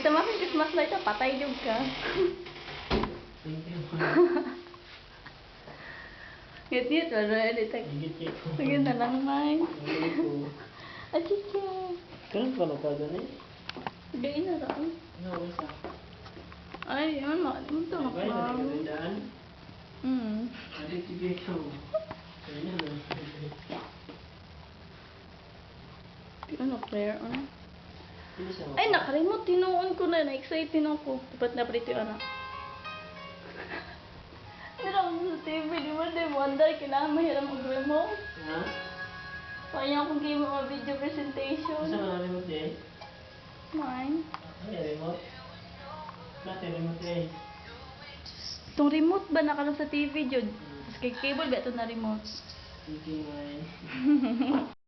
Ito mga Christmas light, patay yung ka. Thank you. Ngit-ngit, wala edit. Gigit ko. Sige na lang, May. Gigit ko. Achicha. Kailan pa nagkagan eh? Gay na lang. Ano isa? Ay, yun, makalimutan ako. Ay, nagkagandaan. Ano sige ko? Kaya na. Ano, Claire? Ano? Hindi siya Ay, nakaremote. Tinuon ko na. Na-excited ako. Dapat na prito yung anak. Hirap sa TV. Di ba? Di mo. Anday, kailangan mahiram mag-remote. Ha? Kaya akong game mga video presentation. Saan ka na remote eh? Mine. Ay, remote? Bakit remote eh? Itong remote ba nakalang sa TV, Jud? Tapos kay cable ba ito na remote? Sige, man.